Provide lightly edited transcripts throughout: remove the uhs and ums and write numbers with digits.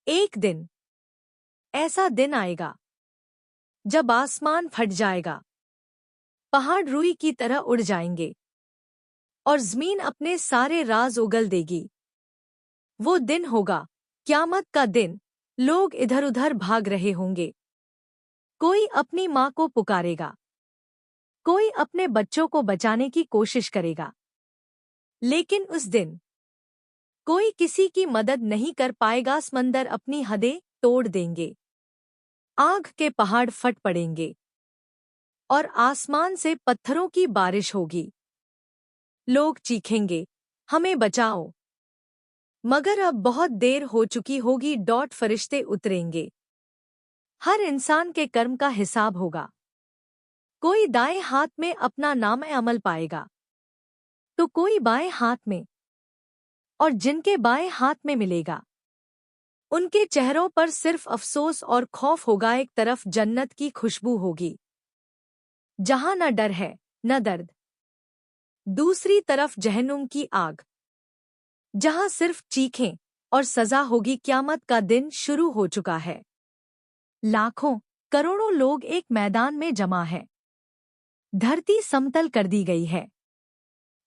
एक दिन ऐसा दिन आएगा जब आसमान फट जाएगा, पहाड़ रुई की तरह उड़ जाएंगे और ज़मीन अपने सारे राज उगल देगी। वो दिन होगा क़यामत का दिन। लोग इधर-उधर भाग रहे होंगे। कोई अपनी माँ को पुकारेगा, कोई अपने बच्चों को बचाने की कोशिश करेगा, लेकिन उस दिन कोई किसी की मदद नहीं कर पाएगा। समंदर अपनी हदें तोड़ देंगे, आग के पहाड़ फट पड़ेंगे और आसमान से पत्थरों की बारिश होगी। लोग चीखेंगे, हमें बचाओ, मगर अब बहुत देर हो चुकी होगी। फरिश्ते उतरेंगे, हर इंसान के कर्म का हिसाब होगा। कोई दाएं हाथ में अपना नाम-ए-अमल पाएगा तो कोई बाएं हाथ में, और जिनके बाएं हाथ में मिलेगा उनके चेहरों पर सिर्फ अफसोस और खौफ होगा। एक तरफ जन्नत की खुशबू होगी जहां न डर है न दर्द, दूसरी तरफ जहन्नुम की आग जहां सिर्फ चीखें और सजा होगी। क़यामत का दिन शुरू हो चुका है। लाखों करोड़ों लोग एक मैदान में जमा है। धरती समतल कर दी गई है,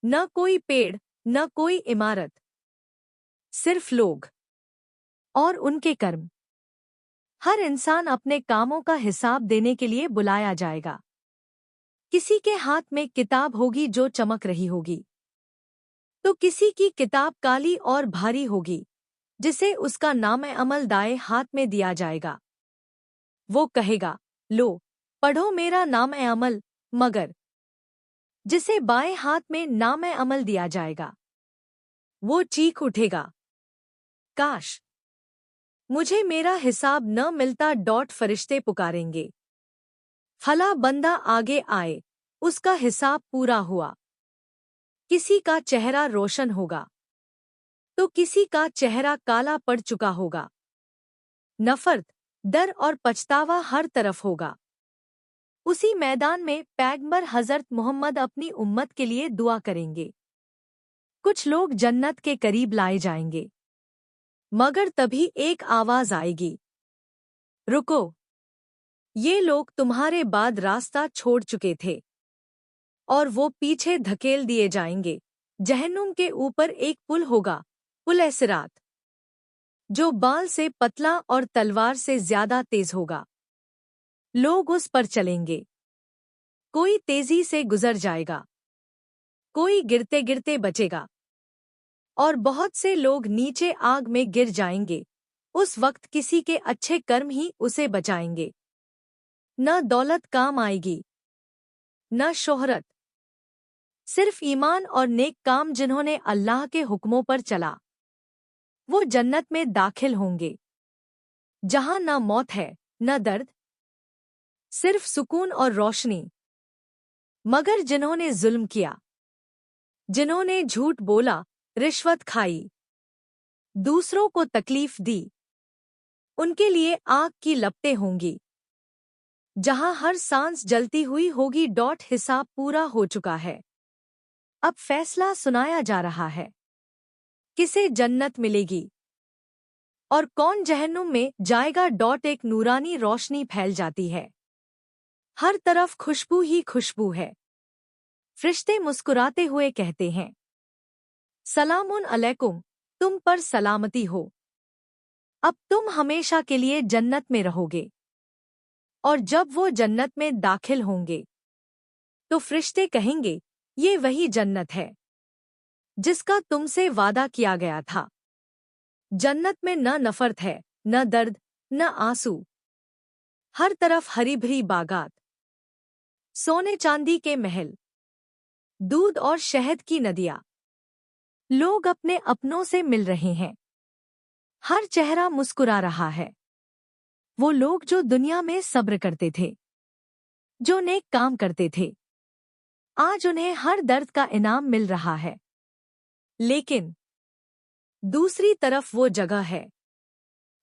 न कोई पेड़ न कोई इमारत, सिर्फ लोग और उनके कर्म। हर इंसान अपने कामों का हिसाब देने के लिए बुलाया जाएगा। किसी के हाथ में किताब होगी जो चमक रही होगी, तो किसी की किताब काली और भारी होगी जिसे उसका नाम-ए-अमल दाएं हाथ में दिया जाएगा। वो कहेगा, लो पढ़ो मेरा नाम-ए-अमल, मगर जिसे बाएं हाथ में नाम-ए-अमल दिया जाएगा वो चीख उठेगा, काश मुझे मेरा हिसाब न मिलता। फरिश्ते पुकारेंगे, फला बंदा आगे आए, उसका हिसाब पूरा हुआ। किसी का चेहरा रोशन होगा तो किसी का चेहरा काला पड़ चुका होगा। नफरत, डर और पछतावा हर तरफ होगा। उसी मैदान में पैगंबर हज़रत मोहम्मद अपनी उम्मत के लिए दुआ करेंगे। कुछ लोग जन्नत के करीब लाए जाएंगे, मगर तभी एक आवाज आएगी, रुको, ये लोग तुम्हारे बाद रास्ता छोड़ चुके थे। और वो पीछे धकेल दिए जाएंगे। जहन्नुम के ऊपर एक पुल होगा, पुल-ए-सिरात, जो बाल से पतला और तलवार से ज्यादा तेज होगा। लोग उस पर चलेंगे, कोई तेजी से गुजर जाएगा, कोई गिरते गिरते बचेगा और बहुत से लोग नीचे आग में गिर जाएंगे। उस वक्त किसी के अच्छे कर्म ही उसे बचाएंगे। न दौलत काम आएगी, न शोहरत, सिर्फ ईमान और नेक काम। जिन्होंने अल्लाह के हुक्मों पर चला वो जन्नत में दाखिल होंगे, जहां न मौत है न दर्द, सिर्फ सुकून और रोशनी। मगर जिन्होंने जुल्म किया, जिन्होंने झूठ बोला, रिश्वत खाई, दूसरों को तकलीफ दी, उनके लिए आग की लपटें होंगी जहां हर सांस जलती हुई होगी। हिसाब पूरा हो चुका है, अब फैसला सुनाया जा रहा है। किसे जन्नत मिलेगी और कौन जहन्नुम में जाएगा। एक नूरानी रोशनी फैल जाती है, हर तरफ खुशबू ही खुशबू है। फरिश्ते मुस्कुराते हुए कहते हैं, सलामुन अलैकुम, तुम पर सलामती हो, अब तुम हमेशा के लिए जन्नत में रहोगे। और जब वो जन्नत में दाखिल होंगे तो फरिश्ते कहेंगे, ये वही जन्नत है जिसका तुमसे वादा किया गया था। जन्नत में न नफरत है, न दर्द, न आंसू, हर तरफ हरी भरी बागात, सोने चांदी के महल, दूध और शहद की नदियां। लोग अपने अपनों से मिल रहे हैं, हर चेहरा मुस्कुरा रहा है। वो लोग जो दुनिया में सब्र करते थे, जो नेक काम करते थे, आज उन्हें हर दर्द का इनाम मिल रहा है। लेकिन दूसरी तरफ वो जगह है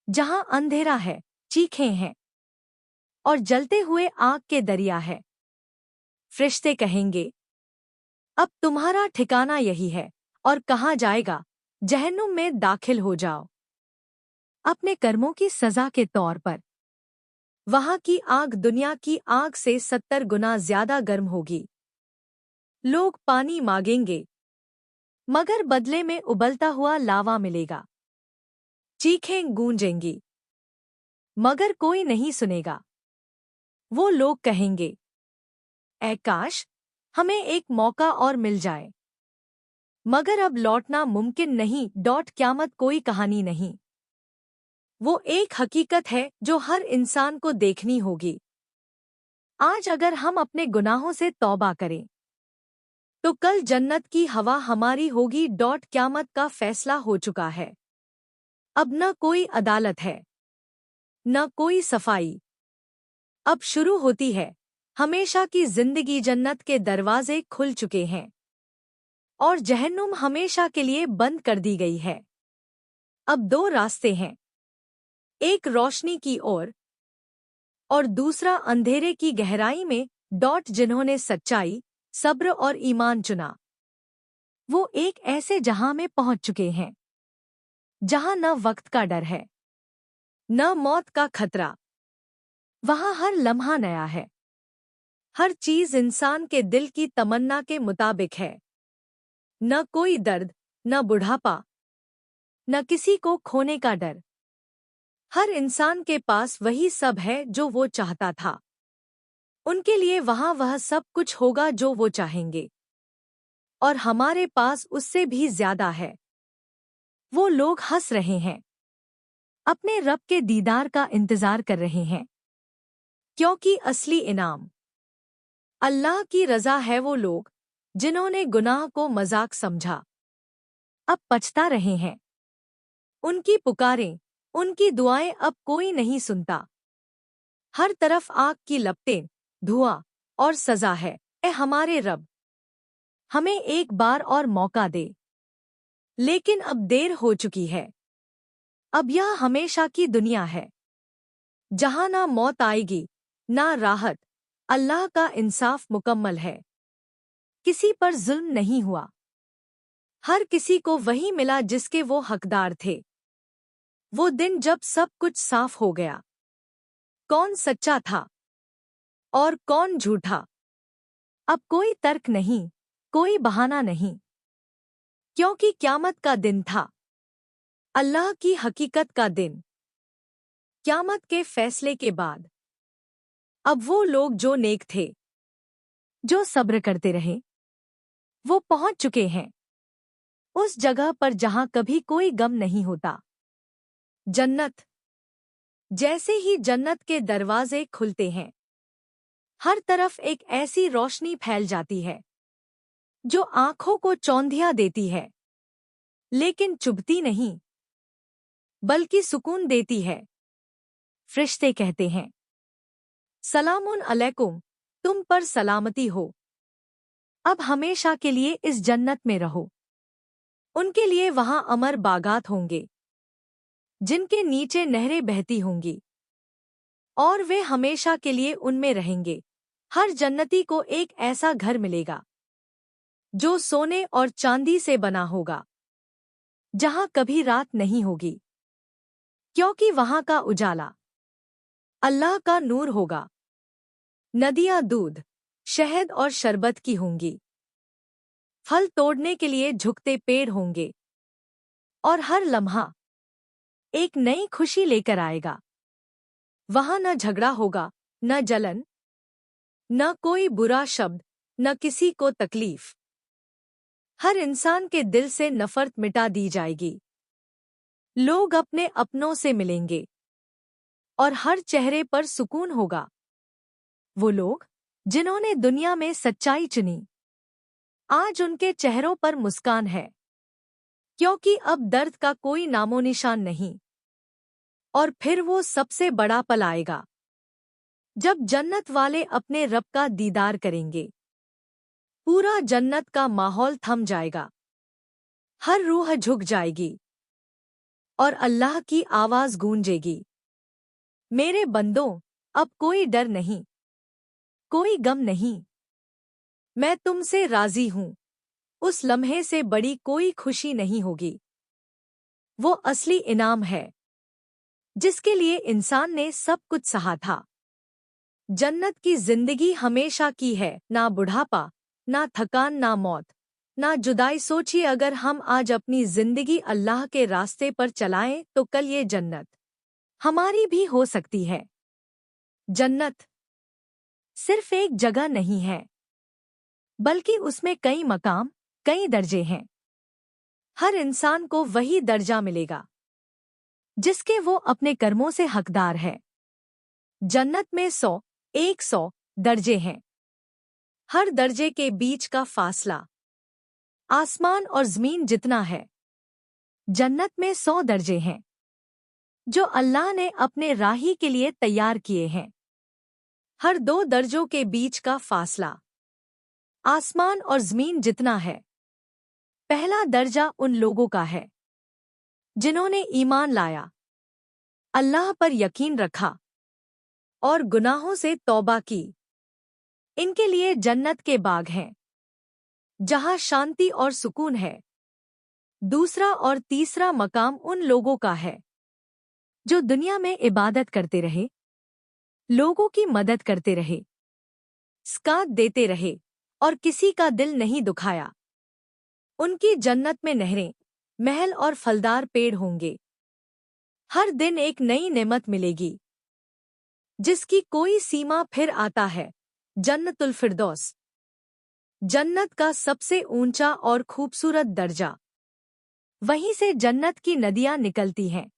जहां अंधेरा है, चीखें हैं और जलते हुए आग के दरिया है। फरिश्ते कहेंगे, अब तुम्हारा ठिकाना यही है और कहाँ जाएगा, जहन्नुम में दाखिल हो जाओ। अपने कर्मों की सजा के तौर पर। वहां की आग दुनिया की आग से 70 गुना ज्यादा गर्म होगी। लोग पानी मांगेंगे, मगर बदले में उबलता हुआ लावा मिलेगा। चीखें गूंजेंगी, मगर कोई नहीं सुनेगा। वो लोग कहेंगे, ऐ काश हमें एक मौका और मिल जाए, मगर अब लौटना मुमकिन नहीं। क़यामत कोई कहानी नहीं, वो एक हकीकत है जो हर इंसान को देखनी होगी। आज अगर हम अपने गुनाहों से तौबा करें तो कल जन्नत की हवा हमारी होगी। क़यामत का फैसला हो चुका है। अब न कोई अदालत है, न कोई सफाई। अब शुरू होती है हमेशा की जिंदगी। जन्नत के दरवाजे खुल चुके हैं और जहन्नुम हमेशा के लिए बंद कर दी गई है। अब दो रास्ते हैं, एक रोशनी की ओर और दूसरा अंधेरे की गहराई में। जिन्होंने सच्चाई, सब्र और ईमान चुना, वो एक ऐसे जहां में पहुंच चुके हैं जहां न वक्त का डर है, न मौत का खतरा। वहां हर लम्हा नया है, हर चीज इंसान के दिल की तमन्ना के मुताबिक है। न कोई दर्द, न बुढ़ापा, न किसी को खोने का डर। हर इंसान के पास वही सब है जो वो चाहता था। उनके लिए वहां वह सब कुछ होगा जो वो चाहेंगे, और हमारे पास उससे भी ज्यादा है। वो लोग हंस रहे हैं, अपने रब के दीदार का इंतजार कर रहे हैं, क्योंकि असली इनाम अल्लाह की रज़ा है। वो लोग जिन्होंने गुनाह को मजाक समझा, अब पछता रहे हैं। उनकी पुकारें, उनकी दुआएं अब कोई नहीं सुनता। हर तरफ आग की लपटें, धुआं और सजा है। ए हमारे रब, हमें एक बार और मौका दे। लेकिन अब देर हो चुकी है। अब यह हमेशा की दुनिया है, जहां ना मौत आएगी ना राहत। अल्लाह का इंसाफ मुकम्मल है, किसी पर जुल्म नहीं हुआ। हर किसी को वही मिला जिसके वो हकदार थे। वो दिन जब सब कुछ साफ हो गया, कौन सच्चा था और कौन झूठा। अब कोई तर्क नहीं, कोई बहाना नहीं, क्योंकि क़यामत का दिन था, अल्लाह की हकीकत का दिन। क़यामत के फैसले के बाद अब वो लोग जो नेक थे, जो सब्र करते रहे, वो पहुंच चुके हैं उस जगह पर जहां कभी कोई गम नहीं होता, जन्नत। जैसे ही जन्नत के दरवाजे खुलते हैं, हर तरफ एक ऐसी रोशनी फैल जाती है जो आंखों को चौंधिया देती है, लेकिन चुभती नहीं, बल्कि सुकून देती है। फरिश्ते कहते हैं, सलामुन अलैकुम, तुम पर सलामती हो, अब हमेशा के लिए इस जन्नत में रहो। उनके लिए वहां अमर बागात होंगे, जिनके नीचे नहरें बहती होंगी, और वे हमेशा के लिए उनमें रहेंगे। हर जन्नती को एक ऐसा घर मिलेगा जो सोने और चांदी से बना होगा, जहां कभी रात नहीं होगी, क्योंकि वहां का उजाला अल्लाह का नूर होगा। नदियां दूध, शहद और शरबत की होंगी। फल तोड़ने के लिए झुकते पेड़ होंगे, और हर लम्हा एक नई खुशी लेकर आएगा। वहां न झगड़ा होगा, न जलन, न कोई बुरा शब्द, न किसी को तकलीफ। हर इंसान के दिल से नफरत मिटा दी जाएगी। लोग अपने अपनों से मिलेंगे और हर चेहरे पर सुकून होगा। वो लोग जिन्होंने दुनिया में सच्चाई चुनी, आज उनके चेहरों पर मुस्कान है, क्योंकि अब दर्द का कोई नामो निशान नहीं। और फिर वो सबसे बड़ा पल आएगा, जब जन्नत वाले अपने रब का दीदार करेंगे। पूरा जन्नत का माहौल थम जाएगा, हर रूह झुक जाएगी और अल्लाह की आवाज गूंजेगी, मेरे बंदों, अब कोई डर नहीं, कोई गम नहीं, मैं तुमसे राजी हूं। उस लम्हे से बड़ी कोई खुशी नहीं होगी। वो असली इनाम है जिसके लिए इंसान ने सब कुछ सहा था। जन्नत की जिंदगी हमेशा की है, ना बुढ़ापा, ना थकान, ना मौत, ना जुदाई। सोचिए, अगर हम आज अपनी जिंदगी अल्लाह के रास्ते पर चलाएं तो कल ये जन्नत हमारी भी हो सकती है। जन्नत सिर्फ एक जगह नहीं है, बल्कि उसमें कई मकाम, कई दर्जे हैं। हर इंसान को वही दर्जा मिलेगा जिसके वो अपने कर्मों से हकदार है। जन्नत में 100, 100 दर्जे हैं। हर दर्जे के बीच का फासला आसमान और ज़मीन जितना है। जन्नत में 100 दर्जे हैं जो अल्लाह ने अपने राही के लिए तैयार किए हैं। हर 2 दर्जों के बीच का फासला आसमान और ज़मीन जितना है। पहला दर्जा उन लोगों का है जिन्होंने ईमान लाया, अल्लाह पर यकीन रखा और गुनाहों से तौबा की। इनके लिए जन्नत के बाग हैं जहां शांति और सुकून है। दूसरा और तीसरा मकाम उन लोगों का है जो दुनिया में इबादत करते रहे, लोगों की मदद करते रहे, ज़कात देते रहे और किसी का दिल नहीं दुखाया। उनकी जन्नत में नहरें, महल और फलदार पेड़ होंगे। हर दिन एक नई नेमत मिलेगी जिसकी कोई सीमा। फिर आता है जन्नतुल फिरदौस, जन्नत का सबसे ऊंचा और खूबसूरत दर्जा। वहीं से जन्नत की नदियां निकलती हैं।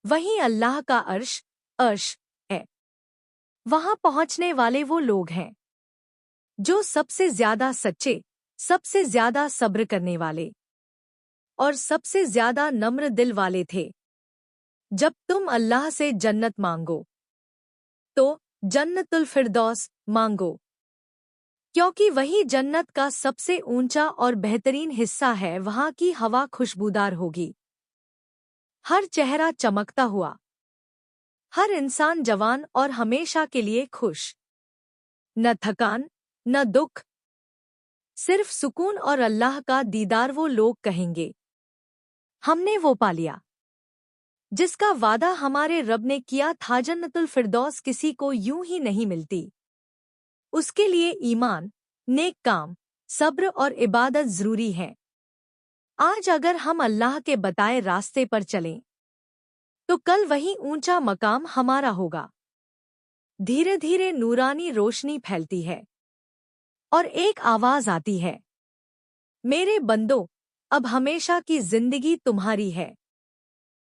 वहीं अल्लाह का अर्श है। वहां पहुंचने वाले वो लोग हैं जो सबसे ज्यादा सच्चे, सबसे ज्यादा सब्र करने वाले और सबसे ज्यादा नम्र दिल वाले थे। जब तुम अल्लाह से जन्नत मांगो तो जन्नतुल फिरदौस मांगो, क्योंकि वही जन्नत का सबसे ऊंचा और बेहतरीन हिस्सा है। वहां की हवा खुशबूदार होगी, हर चेहरा चमकता हुआ, हर इंसान जवान और हमेशा के लिए खुश। न थकान, न दुख, सिर्फ सुकून और अल्लाह का दीदार। वो लोग कहेंगे, हमने वो पा लिया जिसका वादा हमारे रब ने किया था। जन्नतुल फिरदौस किसी को यूं ही नहीं मिलती। उसके लिए ईमान, नेक काम, सब्र और इबादत जरूरी है। आज अगर हम अल्लाह के बताए रास्ते पर चलें तो कल वही ऊंचा मकाम हमारा होगा। धीरे धीरे नूरानी रोशनी फैलती है और एक आवाज आती है, मेरे बंदो, अब हमेशा की जिंदगी तुम्हारी है।